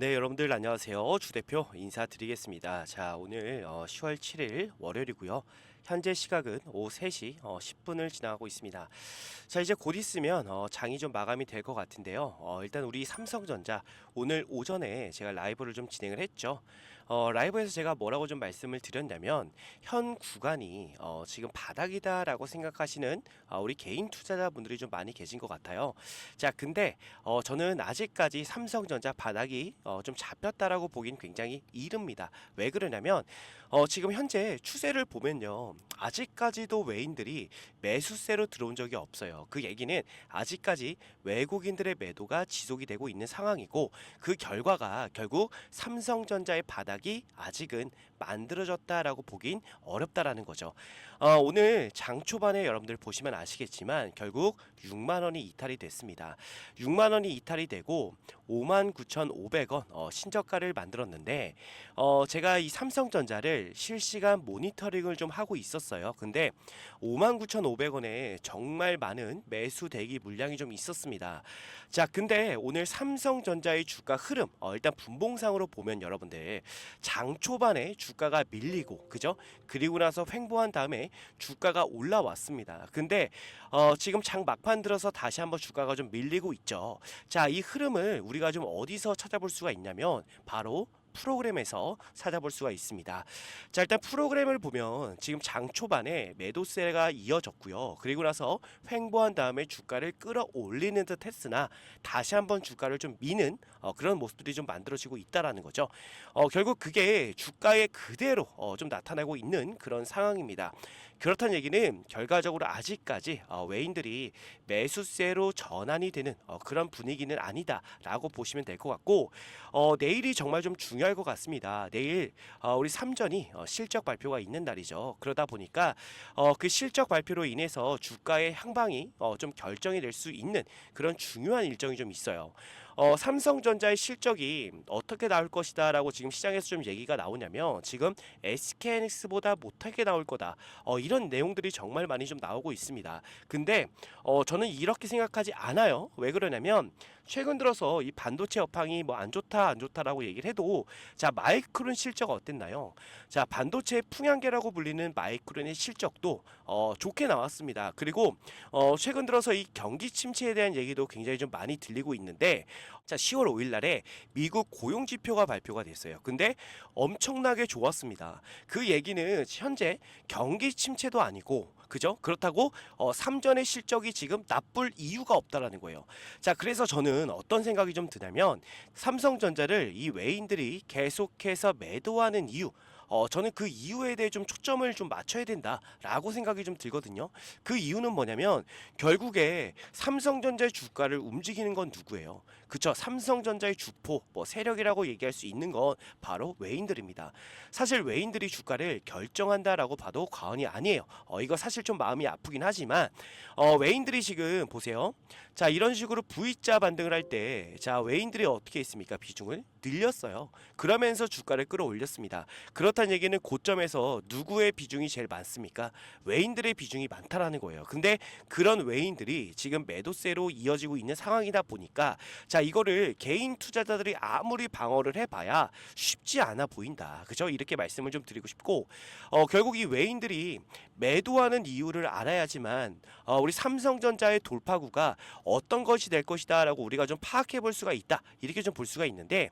네, 여러분들 안녕하세요. 주 대표 인사드리겠습니다. 자, 오늘 10월 7일 월요일이고요. 현재 시각은 오후 3시 10분을 지나가고 있습니다. 자, 이제 곧 있으면 장이 좀 마감이 될 것 같은데요. 일단 우리 삼성전자 오늘 오전에 제가 라이브를 좀 진행을 했죠. 라이브에서 제가 뭐라고 좀 말씀을 드렸냐면 현 구간이 지금 바닥이다라고 생각하시는 우리 개인 투자자분들이 좀 많이 계신 것 같아요. 자, 근데 저는 아직까지 삼성전자 바닥이 좀 잡혔다라고 보긴 굉장히 이릅니다. 왜 그러냐면 지금 현재 추세를 보면요. 아직까지도 외인들이 매수세로 들어온 적이 없어요. 그 얘기는 아직까지 외국인들의 매도가 지속이 되고 있는 상황이고 그 결과가 결국 삼성전자의 바닥이 아직은 만들어졌다라고 보긴 어렵다라는 거죠. 오늘 장 초반에 여러분들 보시면 아시겠지만 결국 6만 원이 이탈이 됐습니다. 6만 원이 이탈이 되고 59,500원 신저가를 만들었는데 제가 이 삼성전자를 실시간 모니터링을 좀 하고 있었어요. 근데 59,500원에 정말 많은 매수 대기 물량이 좀 있었습니다. 자, 근데 오늘 삼성전자의 주가 흐름 일단 분봉상으로 보면 여러분들 장 초반에 주가가 밀리고 그죠? 그리고 나서 횡보한 다음에 주가가 올라왔습니다. 근데 지금 장 막판 들어서 다시 한번 주가가 좀 밀리고 있죠. 자, 이 흐름을 우리가 좀 어디서 찾아볼 수가 있냐면 바로 프로그램에서 찾아볼 수가 있습니다. 자, 일단 프로그램을 보면 지금 장 초반에 매도세가 이어졌고요. 그리고 나서 횡보한 다음에 주가를 끌어올리는 듯 했으나 다시 한번 주가를 좀 미는 그런 모습들이 좀 만들어지고 있다라는 거죠. 결국 그게 주가에 그대로 좀 나타나고 있는 그런 상황입니다. 그렇다는 얘기는 결과적으로 아직까지 외인들이 매수세로 전환이 되는 그런 분위기는 아니다라고 보시면 될 것 같고 내일이 정말 좀 중요할 것 같습니다. 내일 우리 삼전이 실적 발표가 있는 날이죠. 그러다 보니까 그 실적 발표로 인해서 주가의 향방이 좀 결정이 될 수 있는 그런 중요한 일정이 좀 있어요. 삼성전자의 실적이 어떻게 나올 것이다라고 지금 시장에서 좀 얘기가 나오냐면 지금 SK하이닉스보다 못하게 나올 거다. 이런 내용들이 정말 많이 좀 나오고 있습니다. 근데 저는 이렇게 생각하지 않아요. 왜 그러냐면 최근 들어서 이 반도체 업황이 뭐 안 좋다 안 좋다라고 얘기를 해도 자, 마이크론 실적 어땠나요? 자, 반도체 풍향계라고 불리는 마이크론의 실적도 좋게 나왔습니다. 그리고 최근 들어서 이 경기 침체에 대한 얘기도 굉장히 좀 많이 들리고 있는데 자, 10월 5일 날에 미국 고용 지표가 발표가 됐어요. 근데 엄청나게 좋았습니다. 그 얘기는 현재 경기 침체도 아니고 그죠? 그렇다고 삼전의 실적이 지금 나쁠 이유가 없다라는 거예요. 자, 그래서 저는 어떤 생각이 좀 드냐면 삼성전자를 이 외인들이 계속해서 매도하는 이유 저는 그 이유에 대해 좀 초점을 좀 맞춰야 된다라고 생각이 좀 들거든요. 그 이유는 뭐냐면 결국에 삼성전자의 주가를 움직이는 건 누구예요? 그쵸? 삼성전자의 주포, 뭐 세력이라고 얘기할 수 있는 건 바로 외인들입니다. 사실 외인들이 주가를 결정한다라고 봐도 과언이 아니에요. 이거 사실 좀 마음이 아프긴 하지만 외인들이 지금 보세요. 자, 이런 식으로 V자 반등을 할 때 자, 외인들이 어떻게 했습니까? 비중을 늘렸어요. 그러면서 주가를 끌어올렸습니다. 그렇다는 얘기는 고점에서 누구의 비중이 제일 많습니까? 외인들의 비중이 많다라는 거예요. 근데 그런 외인들이 지금 매도세로 이어지고 있는 상황이다 보니까 자, 이거를 개인 투자자들이 아무리 방어를 해봐야 쉽지 않아 보인다. 그죠? 이렇게 말씀을 좀 드리고 싶고 결국 이 외인들이 매도하는 이유를 알아야지만 우리 삼성전자의 돌파구가 어떤 것이 될 것이다 라고 우리가 좀 파악해 볼 수가 있다. 이렇게 좀 볼 수가 있는데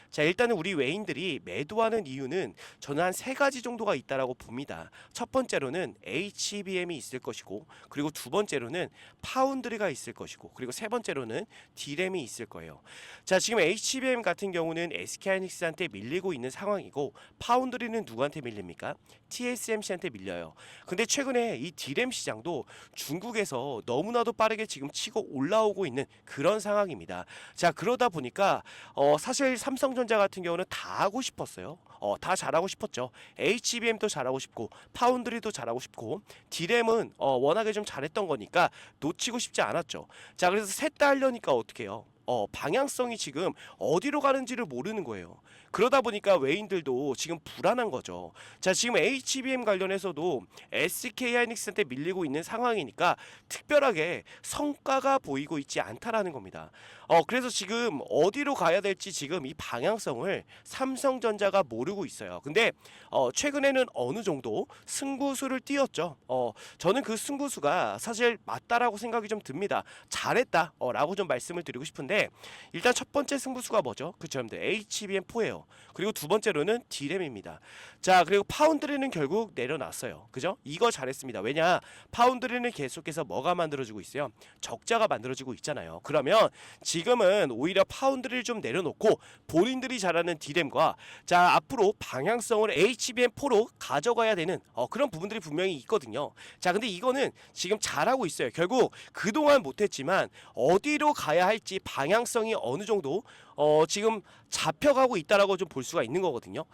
자, 일단은 우리 외인들이 매도하는 이유는 저는 한 세 가지 정도가 있다라고 봅니다. 첫 번째로는 HBM이 있을 것이고, 그리고 두 번째로는 파운드리가 있을 것이고, 그리고 세 번째로는 D램이 있을 거예요. 자, 지금 HBM 같은 경우는 SK하이닉스한테 밀리고 있는 상황이고, 파운드리는 누구한테 밀립니까? TSMC한테 밀려요. 근데 최근에 이 D램 시장도 중국에서 너무나도 빠르게 지금 치고 올라오고 있는 그런 상황입니다. 자, 그러다 보니까 사실 삼성전자 같은 경우는 다 하고 싶었어요. 다 잘하고 싶었죠. HBM도 잘하고 싶고 파운드리도 잘하고 싶고 D램은 워낙에 좀 잘했던 거니까 놓치고 싶지 않았죠. 자, 그래서 셋 다 하려니까 어떻게 해요? 방향성이 지금 어디로 가는지를 모르는 거예요. 그러다 보니까 외인들도 지금 불안한 거죠. 자, 지금 HBM 관련해서도 SK 하이닉스한테 밀리고 있는 상황이니까 특별하게 성과가 보이고 있지 않다라는 겁니다. 그래서 지금 어디로 가야 될지 지금 이 방향성을 삼성전자가 모르고 있어요. 근데 최근에는 어느 정도 승부수를 띄웠죠. 저는 그 승부수가 사실 맞다라고 생각이 좀 듭니다. 잘했다 라고 좀 말씀을 드리고 싶은데, 일단 첫 번째 승부수가 뭐죠? 그쵸, 여러분들 HBM4예요. 그리고 두 번째로는 D램입니다. 자, 그리고 파운드리는 결국 내려놨어요. 그죠? 이거 잘했습니다. 왜냐, 파운드리는 계속해서 뭐가 만들어지고 있어요? 적자가 만들어지고 있잖아요. 그러면 지금은 오히려 파운드리를 좀 내려놓고 본인들이 잘하는 D램과, 자, 앞으로 방향성을 HBM4로 가져가야 되는 그런 부분들이 분명히 있거든요. 자, 근데 이거는 지금 잘하고 있어요. 결국 그동안 못했지만 어디로 가야 할지 방향성이 어느 정도 지금 잡혀가고 있다라고 좀 볼 수가 있는 거거든요.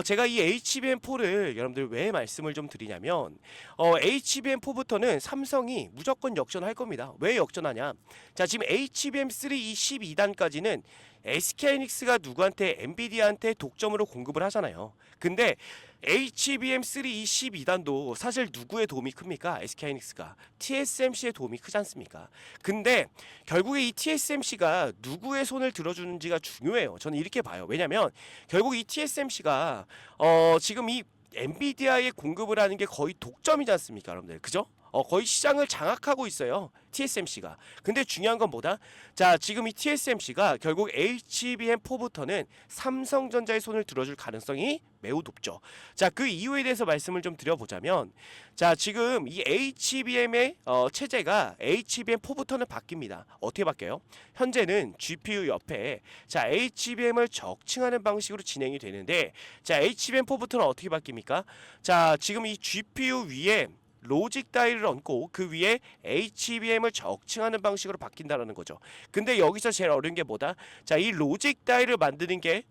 제가 이 HBM4를 여러분들 왜 말씀을 좀 드리냐면, HBM4부터는 삼성이 무조건 역전할 겁니다. 왜 역전하냐? 자, 지금 HBM3 이 12단까지는 SK하이닉스가 누구한테, 엔비디아한테 독점으로 공급을 하잖아요. 근데 HBM3 이 12단도 사실 누구의 도움이 큽니까? SK하이닉스가 TSMC의 도움이 크지 않습니까? 근데 결국에 이 TSMC가 누구의 손을 들어주는지가 중요해요. 저는 이렇게 봐요. 왜냐면 결국 이 TSMC가 지금 이 엔비디아에 공급을 하는 게 거의 독점이지 않습니까, 여러분들? 그죠? 거의 시장을 장악하고 있어요, TSMC가. 근데 중요한 건 뭐다? 자, 지금 이 TSMC가 결국 HBM4부터는 삼성전자의 손을 들어줄 가능성이 매우 높죠. 자, 그 이유에 대해서 말씀을 좀 드려보자면, 자, 지금 이 HBM의 체제가 HBM4부터는 바뀝니다. 어떻게 바뀌어요? 현재는 GPU 옆에, 자, HBM을 적층하는 방식으로 진행이 되는데, 자, HBM4부터는 어떻게 바뀝니까? 자, 지금 이 GPU 위에 로직 다이를 얹고 그 위에 HBM을 적층하는 방식으로 바뀐다라는 거죠. 근데 여기서 제일 어려운 게 뭐다? 자, 이 로직 다이를 만드는 게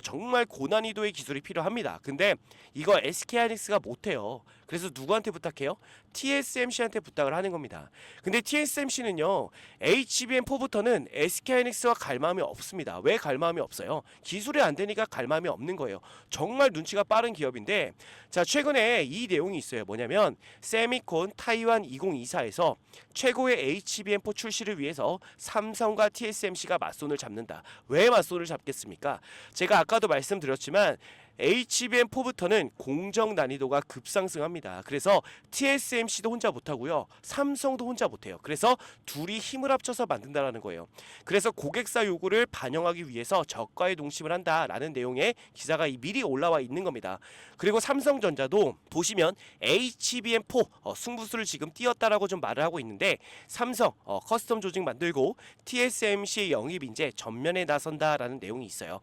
정말 고난이도의 기술이 필요합니다. 근데 이거 SK하이닉스가 못해요. 그래서 누구한테 부탁해요? TSMC한테 부탁을 하는 겁니다. 근데 TSMC는요, HBM4부터는 SK하이닉스와 갈 마음이 없습니다. 왜 갈 마음이 없어요? 기술이 안 되니까 갈 마음이 없는 거예요. 정말 눈치가 빠른 기업인데, 자, 최근에 이 내용이 있어요. 뭐냐면 세미콘 타이완 2024에서 최고의 HBM4 출시를 위해서 삼성과 TSMC가 맞손을 잡는다. 왜 맞손을 잡겠습니까? 제가 아까도 말씀드렸지만 HBM4부터는 공정 난이도가 급상승합니다. 그래서 TSMC도 혼자 못하고요, 삼성도 혼자 못해요. 그래서 둘이 힘을 합쳐서 만든다라는 거예요. 그래서 고객사 요구를 반영하기 위해서 저가에 동심을 한다라는 내용의 기사가 미리 올라와 있는 겁니다. 그리고 삼성전자도 보시면 HBM4 승부수를 지금 띄었다라고 좀 말을 하고 있는데, 삼성 커스텀 조직 만들고 TSMC의 영입 인재 전면에 나선다라는 내용이 있어요.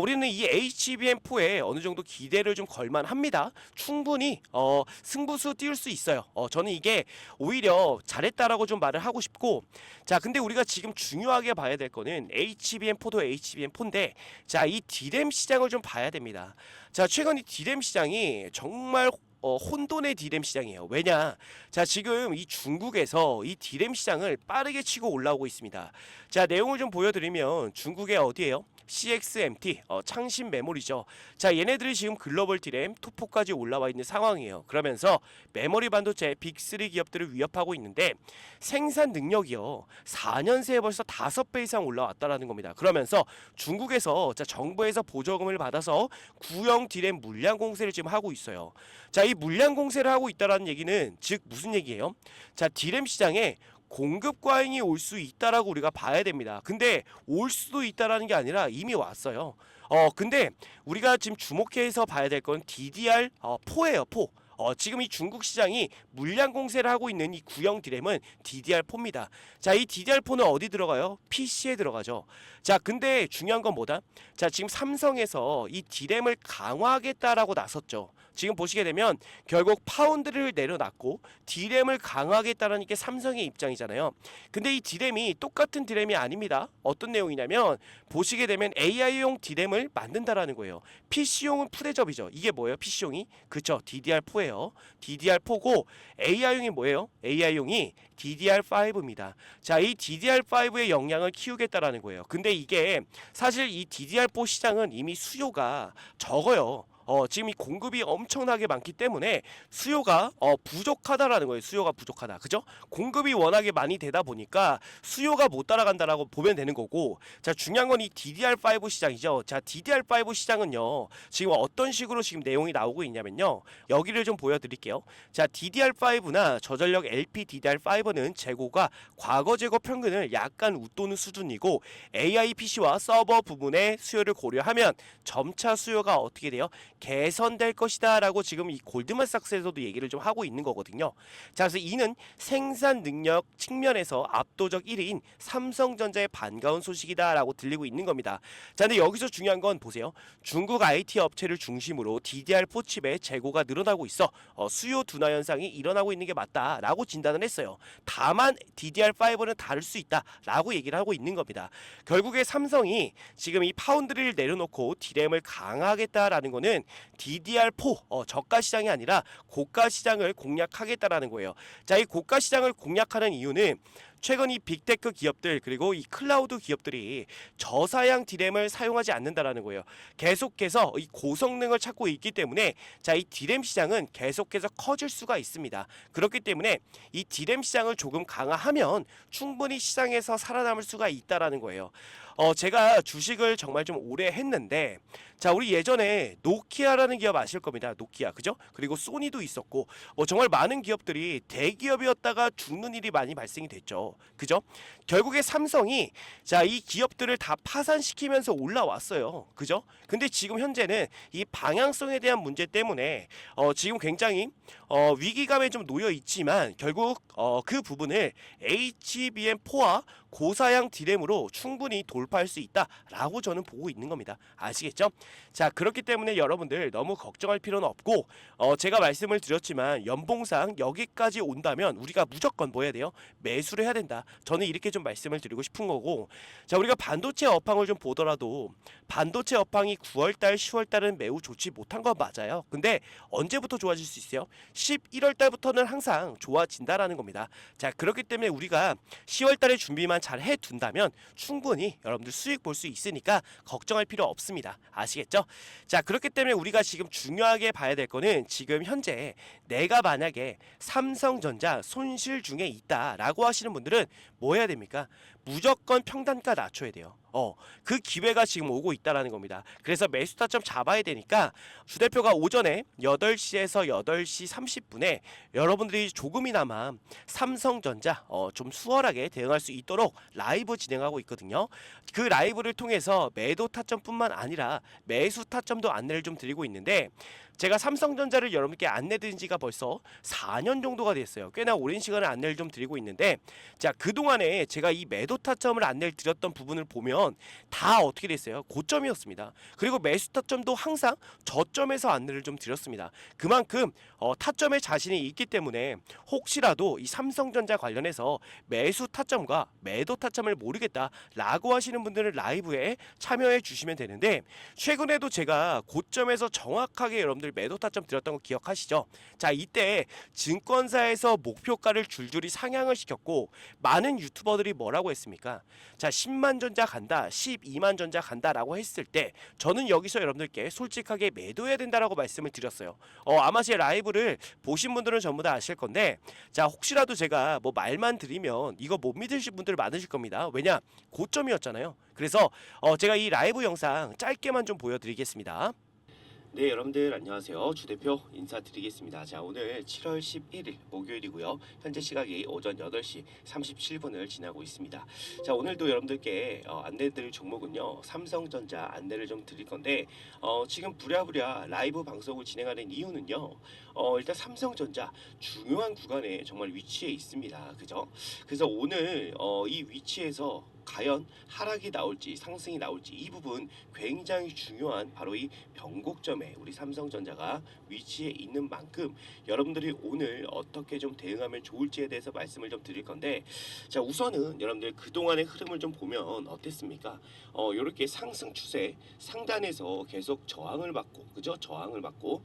우리는 이 HBM4에 어느 정도 기대를 좀 걸만합니다. 충분히 승부수 띄울 수 있어요. 저는 이게 오히려 잘했다라고 좀 말을 하고 싶고, 자, 근데 우리가 지금 중요하게 봐야 될 거는 HBM4도 HBM4인데, 자, 이 D램 시장을 좀 봐야 됩니다. 자, 최근 이 D램 시장이 정말 혼돈의 D램 시장이에요. 왜냐? 자, 지금 이 중국에서 이 D램 시장을 빠르게 치고 올라오고 있습니다. 자, 내용을 좀 보여드리면 중국의 어디예요? CXMT 창신 메모리죠. 자, 얘네들이 지금 글로벌 D램 토포까지 올라와 있는 상황이에요. 그러면서 메모리 반도체 빅3 기업들을 위협하고 있는데, 생산 능력이요, 4년 새에 벌써 5배 이상 올라왔다라는 겁니다. 그러면서 중국에서, 자, 정부에서 보조금을 받아서 구형 D램 물량 공세를 지금 하고 있어요. 자, 이 물량 공세를 하고 있다라는 얘기는 즉 무슨 얘기예요? 자, D램 시장에 공급 과잉이 올 수 있다라고 우리가 봐야 됩니다. 근데 올 수도 있다라는 게 아니라 이미 왔어요. 근데 우리가 지금 주목해서 봐야 될 건 DDR4예요, 4. 지금 이 중국 시장이 물량 공세를 하고 있는 이 구형 D램은 DDR4입니다. 자, 이 DDR4는 어디 들어가요? PC에 들어가죠. 자, 근데 중요한 건 뭐다? 자, 지금 삼성에서 이 D램을 강화하겠다라고 나섰죠. 지금 보시게 되면 결국 파운드를 내려놨고 D램을 강화하겠다는 게 삼성의 입장이잖아요. 근데 이 D램이 똑같은 D램이 아닙니다. 어떤 내용이냐면 보시게 되면 AI용 D램을 만든다라는 거예요. PC용은 푸대접이죠. 이게 뭐예요? PC용이? 그쵸, DDR4예요. DDR4고 AI용이 뭐예요? AI용이 DDR5입니다. 자, 이 DDR5의 역량을 키우겠다라는 거예요. 근데 이게 사실 이 DDR4 시장은 이미 수요가 적어요. 지금 이 공급이 엄청나게 많기 때문에 수요가 부족하다라는 거예요. 수요가 부족하다. 그죠? 공급이 워낙에 많이 되다 보니까 수요가 못 따라간다라고 보면 되는 거고, 자, 중요한 건 이 DDR5 시장이죠. 자, DDR5 시장은요. 지금 어떤 식으로 지금 내용이 나오고 있냐면요. 여기를 좀 보여드릴게요. 자, DDR5나 저전력 LPDDR5는 재고가 과거 재고 평균을 약간 웃도는 수준이고, AI PC와 서버 부분의 수요를 고려하면 점차 수요가 어떻게 돼요? 개선될 것이다 라고 지금 이 골드만삭스에서도 얘기를 좀 하고 있는 거거든요. 자, 그래서 이는 생산 능력 측면에서 압도적 1위인 삼성전자의 반가운 소식이다 라고 들리고 있는 겁니다. 자, 근데 여기서 중요한 건 보세요. 중국 IT 업체를 중심으로 DDR4 칩의 재고가 늘어나고 있어 수요 둔화 현상이 일어나고 있는 게 맞다 라고 진단을 했어요. 다만 DDR5는 다를 수 있다 라고 얘기를 하고 있는 겁니다. 결국에 삼성이 지금 이 파운드를 내려놓고 D램을 강화하겠다라는 거는 DDR4 저가 시장이 아니라 고가 시장을 공략하겠다라는 거예요. 자, 이 고가 시장을 공략하는 이유는 최근 이 빅테크 기업들 그리고 이 클라우드 기업들이 저사양 D램을 사용하지 않는다라는 거예요. 계속해서 이 고성능을 찾고 있기 때문에 자, 이 D램 시장은 계속해서 커질 수가 있습니다. 그렇기 때문에 이 D램 시장을 조금 강화하면 충분히 시장에서 살아남을 수가 있다라는 거예요. 제가 주식을 정말 좀 오래 했는데, 자, 우리 예전에 노키아라는 기업 아실 겁니다. 노키아, 그죠? 그리고 소니도 있었고, 정말 많은 기업들이 대기업이었다가 죽는 일이 많이 발생이 됐죠. 그죠? 결국에 삼성이 자, 이 기업들을 다 파산시키면서 올라왔어요. 그죠? 근데 지금 현재는 이 방향성에 대한 문제 때문에 지금 굉장히 위기감에 좀 놓여 있지만 결국 그 부분을 HBM4와 고사양 D램으로 충분히 돌파할 수 있다라고 저는 보고 있는 겁니다. 아시겠죠? 자, 그렇기 때문에 여러분들 너무 걱정할 필요는 없고, 제가 말씀을 드렸지만 연봉상 여기까지 온다면 우리가 무조건 뭐 해야 돼요? 매수를 해야 된다. 저는 이렇게 좀 말씀을 드리고 싶은 거고, 자, 우리가 반도체 업황을 좀 보더라도 반도체 업황이 9월달, 10월달은 매우 좋지 못한 건 맞아요. 근데 언제부터 좋아질 수 있어요? 11월달부터는 항상 좋아진다라는 겁니다. 자, 그렇기 때문에 우리가 10월달에 준비만 잘 해둔다면 충분히 여러분들 수익 볼 수 있으니까 걱정할 필요 없습니다. 아시겠죠? 자, 그렇기 때문에 우리가 지금 중요하게 봐야 될 거는 지금 현재 내가 만약에 삼성전자 손실 중에 있다라고 하시는 분들은 뭐 해야 됩니까? 무조건 평단가 낮춰야 돼요. 그 기회가 지금 오고 있다라는 겁니다. 그래서 매수 타점 잡아야 되니까 주 대표가 오전에 8시에서 8시 30분에 여러분들이 조금이나마 삼성전자 좀 수월하게 대응할 수 있도록 라이브 진행하고 있거든요. 그 라이브를 통해서 매도 타점뿐만 아니라 매수 타점도 안내를 좀 드리고 있는데, 제가 삼성전자를 여러분께 안내드린 지가 벌써 4년 정도가 됐어요. 꽤나 오랜 시간을 안내를 좀 드리고 있는데, 자, 그동안에 제가 이 매도 타점을 안내를 드렸던 부분을 보면 다 어떻게 됐어요? 고점이었습니다. 그리고 매수 타점도 항상 저점에서 안내를 좀 드렸습니다. 그만큼 타점에 자신이 있기 때문에 혹시라도 이 삼성전자 관련해서 매수 타점과 매도 타점을 모르겠다라고 하시는 분들은 라이브에 참여해 주시면 되는데, 최근에도 제가 고점에서 정확하게 여러분들 매도 타점 드렸던 거 기억하시죠? 자, 이때 증권사에서 목표가를 줄줄이 상향을 시켰고 많은 유튜버들이 뭐라고 했습니까? 자, 10만 전자 간다, 12만 전자 간다라고 했을 때 저는 여기서 여러분들께 솔직하게 매도해야 된다라고 말씀을 드렸어요. 아마 제 라이브를 보신 분들은 전부 다 아실 건데, 자, 혹시라도 제가 뭐 말만 드리면 이거 못 믿으실 분들 많으실 겁니다. 왜냐? 고점이었잖아요. 그래서 제가 이 라이브 영상 짧게만 좀 보여드리겠습니다. 네, 여러분들 안녕하세요. 주 대표 인사드리겠습니다. 자, 오늘 7월 11일 목요일이고요. 현재 시각이 오전 8시 37분을 지나고 있습니다. 자, 오늘도 여러분들께 안내드릴 종목은요, 삼성전자 안내를 좀 드릴 건데, 지금 부랴부랴 라이브 방송을 진행하는 이유는요, 일단 삼성전자 중요한 구간에 정말 위치해 있습니다. 그죠? 그래서 오늘 이 위치에서 과연 하락이 나올지 상승이 나올지 이 부분 굉장히 중요한 바로 이 변곡점에 우리 삼성전자가 위치해 있는 만큼 여러분들이 오늘 어떻게 좀 대응하면 좋을지에 대해서 말씀을 좀 드릴 건데, 자 우선은 여러분들 그동안의 흐름을 좀 보면 어땠습니까? 이렇게 상승 추세 상단에서 계속 저항을 받고, 그죠? 저항을 받고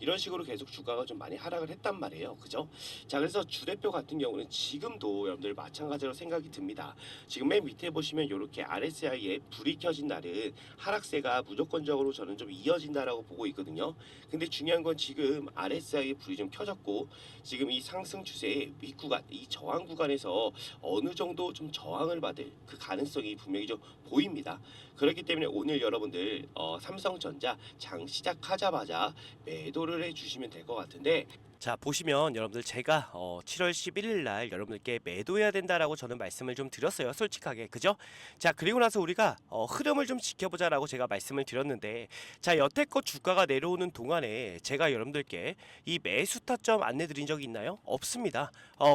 이런 식으로 계속 주가가 좀 많이 하락을 했단 말이에요, 그죠? 자 그래서 주 대표 같은 경우는 지금도 여러분들 마찬가지로 생각이 듭니다. 지금 맨 밑에 보시면 이렇게 RSI에 불이 켜진 날은 하락세가 무조건적으로 저는 좀 이어진다라고 보고 있거든요. 근데 중요한 건 지금 RSI에 불이 좀 켜졌고 지금 이 상승 추세의 윗구간, 이 저항 구간에서 어느 정도 좀 저항을 받을 그 가능성이 분명히 좀 보입니다. 그렇기 때문에 오늘 여러분들 삼성전자 장 시작하자마자 매도를 해주시면 될 것 같은데, 자 보시면 여러분들 제가 7월 11일 날 여러분들께 매도해야 된다라고 저는 말씀을 좀 드렸어요, 솔직하게, 그죠? 자 그리고 나서 우리가 흐름을 좀 지켜보자라고 제가 말씀을 드렸는데, 자 여태껏 주가가 내려오는 동안에 제가 여러분들께 이 매수 타점 안내 드린 적이 있나요? 없습니다.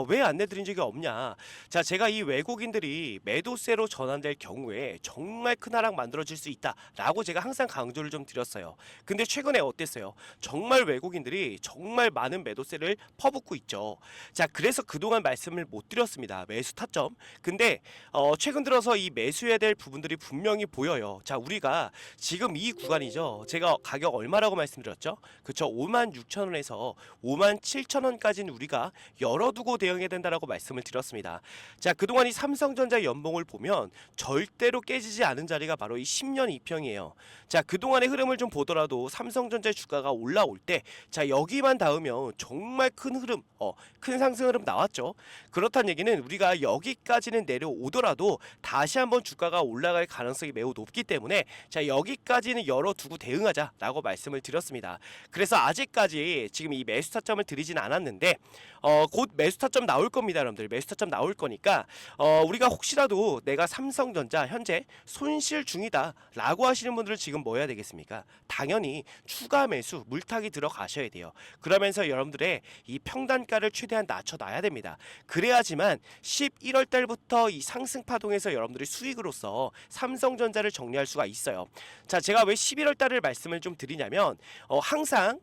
왜 안내 드린 적이 없냐? 자 제가 이 외국인들이 매도세로 전환될 경우에 정말 큰 하락 만들어질 수 있다라고 제가 항상 강조를 좀 드렸어요. 근데 최근에 어땠어요? 정말 외국인들이 정말 많은 매도세를 퍼붓고 있죠. 자 그래서 그동안 말씀을 못 드렸습니다, 매수 타점. 근데 최근 들어서 이 매수해야 될 부분들이 분명히 보여요. 자 우리가 지금 이 구간이죠, 제가 가격 얼마라고 말씀드렸죠? 그쵸, 56,000원에서 57,000원까지는 우리가 열어두고 대응해야 된다라고 말씀을 드렸습니다. 자 그동안 이 삼성전자 연봉을 보면 절대로 깨지지 않은 자리가 바로 이 10년 이평이에요. 자 그동안의 흐름을 좀 보더라도 삼성전자 주가가 올라올 때, 자 여기만 닿으면 정말 큰 흐름, 큰 상승 흐름 나왔죠. 그렇다는 얘기는 우리가 여기까지는 내려오더라도 다시 한번 주가가 올라갈 가능성이 매우 높기 때문에, 자 여기까지는 열어두고 대응하자라고 말씀을 드렸습니다. 그래서 아직까지 지금 이 매수 타점을 드리진 않았는데 곧 매수 타점 나올 겁니다, 여러분들. 매수 타점 나올 거니까 우리가 혹시라도 내가 삼성전자 현재 손실 중이다라고 하시는 분들은 지금 뭐 해야 되겠습니까? 당연히 추가 매수 물타기 들어가셔야 돼요. 그러면서 여러분들의 이 평단가를 최대한 낮춰놔야 됩니다. 그래야지만 11월 달부터 이 상승 파동에서 여러분들이 수익으로서 삼성전자를 정리할 수가 있어요. 자 제가 왜 11월 달을 말씀을 좀 드리냐면 항상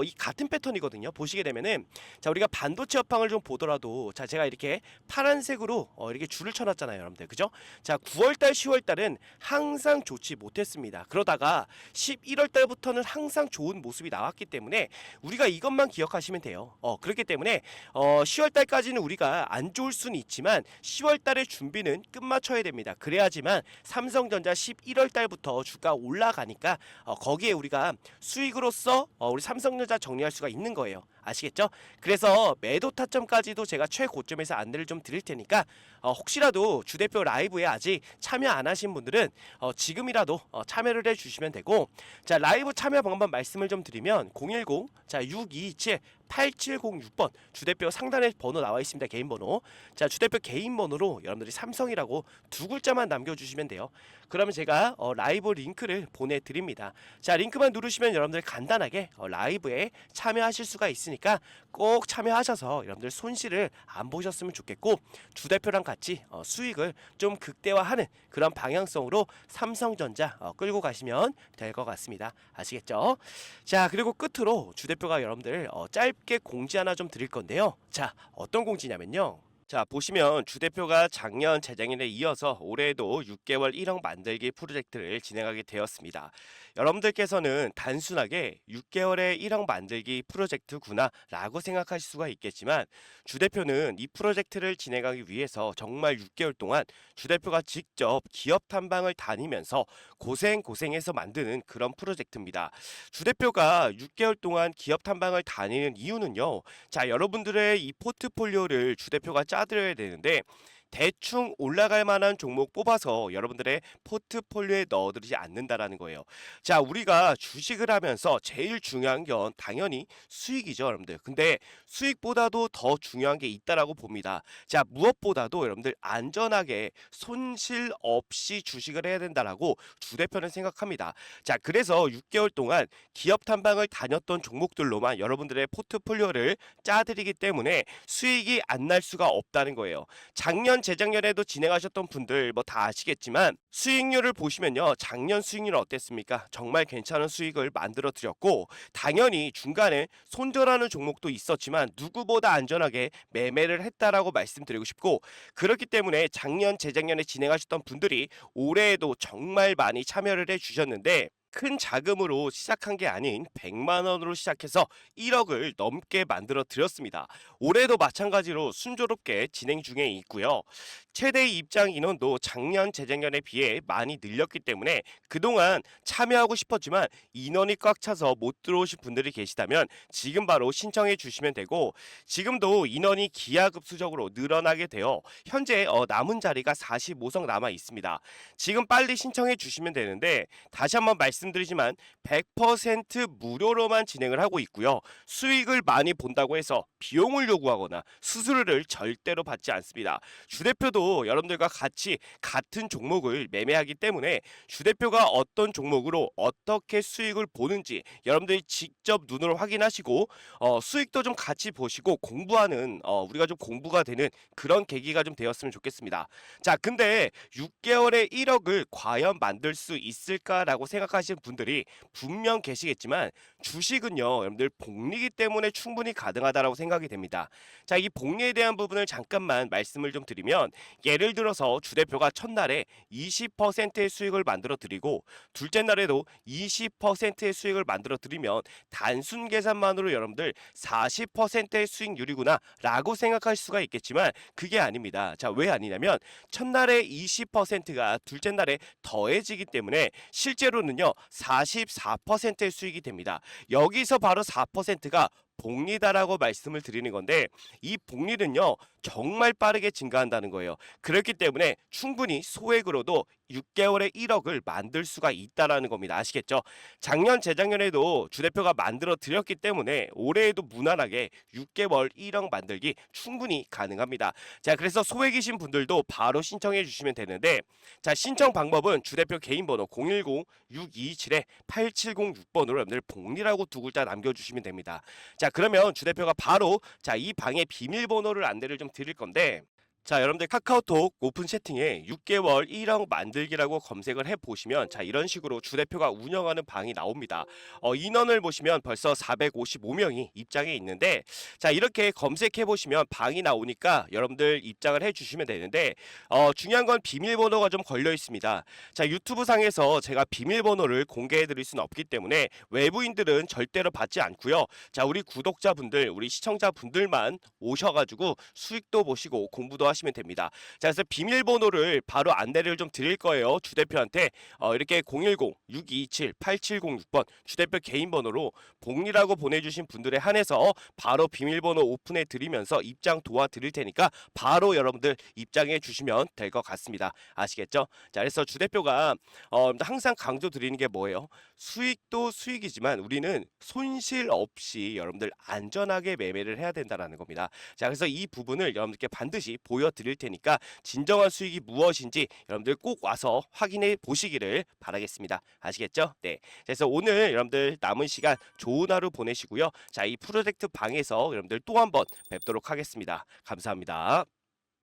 이 같은 패턴이거든요. 보시게 되면은, 자 우리가 반도체 업황을 좀 보더라도, 자 제가 이렇게 파란색으로 이렇게 줄을 쳐놨잖아요, 여러분들, 그죠? 자 9월달 10월달은 항상 좋지 못했습니다. 그러다가 11월 달부터는 항상 좋은 모습이 나왔기 때문에 우리가 이것만 기억하시면 돼요. 그렇기 때문에 10월 달까지는 우리가 안 좋을 수는 있지만 10월 달의 준비는 끝마쳐야 됩니다. 그래야지만 삼성전자 11월 달부터 주가 올라가니까 거기에 우리가 수익으로서 우리 삼성전자 정리할 수가 있는 거예요. 아시겠죠? 그래서 매도 타점까지도 제가 최고점에서 안내를 좀 드릴 테니까 혹시라도 주대표 라이브에 아직 참여 안 하신 분들은 지금이라도 참여를 해주시면 되고, 자 라이브 참여 방법 말씀을 좀 드리면 010 자 6227 8706번 주대표 상단에 번호 나와 있습니다, 개인 번호. 자 주대표 개인 번호로 여러분들이 삼성이라고 두 글자만 남겨주시면 돼요. 그러면 제가 라이브 링크를 보내드립니다. 자 링크만 누르시면 여러분들 간단하게 라이브에 참여하실 수가 있으니까 꼭 참여하셔서 여러분들 손실을 안 보셨으면 좋겠고, 주대표랑 같이 수익을 좀 극대화하는 그런 방향성으로 삼성전자 끌고 가시면 될 것 같습니다. 아시겠죠? 자 그리고 끝으로 주대표가 여러분들 짧게 공지 하나 좀 드릴 건데요. 자 어떤 공지냐면요, 자 보시면 주대표가 작년 재작년에 이어서 올해에도 6개월 1억 만들기 프로젝트를 진행하게 되었습니다. 여러분들께서는 단순하게 6개월의 1억 만들기 프로젝트구나 라고 생각하실 수가 있겠지만, 주대표는 이 프로젝트를 진행하기 위해서 정말 6개월 동안 주대표가 직접 기업 탐방을 다니면서 고생해서 만드는 그런 프로젝트입니다. 주대표가 6개월 동안 기업 탐방을 다니는 이유는요, 자 여러분들의 이 포트폴리오를 주대표가 짜드려야 되는데 대충 올라갈 만한 종목 뽑아서 여러분들의 포트폴리오에 넣어두지 않는다라는 거예요. 자, 우리가 주식을 하면서 제일 중요한 건 당연히 수익이죠, 여러분들. 근데 수익보다도 더 중요한 게 있다라고 봅니다. 자, 무엇보다도 여러분들 안전하게 손실 없이 주식을 해야 된다라고 주대표는 생각합니다. 자, 그래서 6개월 동안 기업 탐방을 다녔던 종목들로만 여러분들의 포트폴리오를 짜드리기 때문에 수익이 안 날 수가 없다는 거예요. 작년 작년, 재작년에도 진행하셨던 분들 뭐 다 아시겠지만 수익률을 보시면요. 작년 수익률 어땠습니까? 정말 괜찮은 수익을 만들어 드렸고 당연히 중간에 손절하는 종목도 있었지만 누구보다 안전하게 매매를 했다라고 말씀드리고 싶고 그렇기 때문에 작년, 재작년에 진행하셨던 분들이 올해에도 정말 많이 참여를 해 주셨는데 큰 자금으로 시작한 게 아닌 100만 원으로 시작해서 1억을 넘게 만들어 드렸습니다. 올해도 마찬가지로 순조롭게 진행 중에 있고요. 최대 입장 인원도 작년, 재작년에 비해 많이 늘렸기 때문에 그동안 참여하고 싶었지만 인원이 꽉 차서 못 들어오신 분들이 계시다면 지금 바로 신청해 주시면 되고 지금도 인원이 기하급수적으로 늘어나게 되어 현재 남은 자리가 45석 남아 있습니다. 지금 빨리 신청해 주시면 되는데 다시 한번 말씀드리지만 100% 무료로만 진행을 하고 있고요. 수익을 많이 본다고 해서 비용을 요구하거나 수수료를 절대로 받지 않습니다. 주대표도 여러분들과 같이 같은 종목을 매매하기 때문에 주대표가 어떤 종목으로 어떻게 수익을 보는지 여러분들이 직접 눈으로 확인하시고 수익도 좀 같이 보시고 공부하는 우리가 좀 공부가 되는 그런 계기가 좀 되었으면 좋겠습니다. 자, 근데 6개월에 1억을 과연 만들 수 있을까라고 생각하시는 분들이 분명 계시겠지만 주식은요, 여러분들 복리기 때문에 충분히 가능하다라고 생각이 됩니다. 자, 이 복리에 대한 부분을 잠깐만 말씀을 좀 드리면 예를 들어서 주대표가 첫날에 20%의 수익을 만들어 드리고 둘째 날에도 20%의 수익을 만들어 드리면 단순 계산만으로 여러분들 40%의 수익률이구나 라고 생각할 수가 있겠지만 그게 아닙니다. 자, 왜 아니냐면 첫날에 20%가 둘째 날에 더해지기 때문에 실제로는요 44%의 수익이 됩니다. 여기서 바로 4%가 복리다라고 말씀을 드리는 건데 이 복리는요 정말 빠르게 증가한다는 거예요. 그렇기 때문에 충분히 소액으로도 6개월에 1억을 만들 수가 있다라는 겁니다. 아시겠죠? 작년, 재작년에도 주대표가 만들어 드렸기 때문에 올해에도 무난하게 6개월 1억 만들기 충분히 가능합니다. 자, 그래서 소액이신 분들도 바로 신청해 주시면 되는데 자, 신청 방법은 주대표 개인 번호 010-6227-8706번으로 여러분들 복리라고 두 글자 남겨주시면 됩니다. 자, 그러면 주대표가 바로 자, 이 방의 비밀번호를 안내를 좀 드릴 건데 자, 여러분들 카카오톡 오픈 채팅에 6개월 1억 만들기라고 검색을 해보시면 자, 이런 식으로 주대표가 운영하는 방이 나옵니다. 인원을 보시면 벌써 455명이 입장해 있는데 자, 이렇게 검색해보시면 방이 나오니까 여러분들 입장을 해주시면 되는데 중요한 건 비밀번호가 좀 걸려 있습니다. 자, 유튜브 상에서 제가 비밀번호를 공개해드릴 수는 없기 때문에 외부인들은 절대로 받지 않고요. 자, 우리 구독자분들, 우리 시청자분들만 오셔가지고 수익도 보시고 공부도 하시면 됩니다. 자, 그래서 비밀번호를 바로 안내를 좀 드릴 거예요. 주대표한테 이렇게 010-6227-8706번 주대표 개인 번호로 복리라고 보내주신 분들에 한해서 바로 비밀번호 오픈해 드리면서 입장 도와드릴 테니까 바로 여러분들 입장해 주시면 될 것 같습니다. 아시겠죠? 자, 그래서 주대표가 항상 강조 드리는 게 뭐예요? 수익도 수익이지만 우리는 손실 없이 여러분들 안전하게 매매를 해야 된다는 겁니다. 자, 그래서 이 부분을 여러분들께 반드시 보여드릴 테니까 진정한 수익이 무엇인지 여러분들 꼭 와서 확인해 보시기를 바라겠습니다. 아시겠죠? 네. 그래서 오늘 여러분들 남은 시간 좋은 하루 보내시고요. 자, 이 프로젝트 방에서 여러분들 또 한번 뵙도록 하겠습니다. 감사합니다.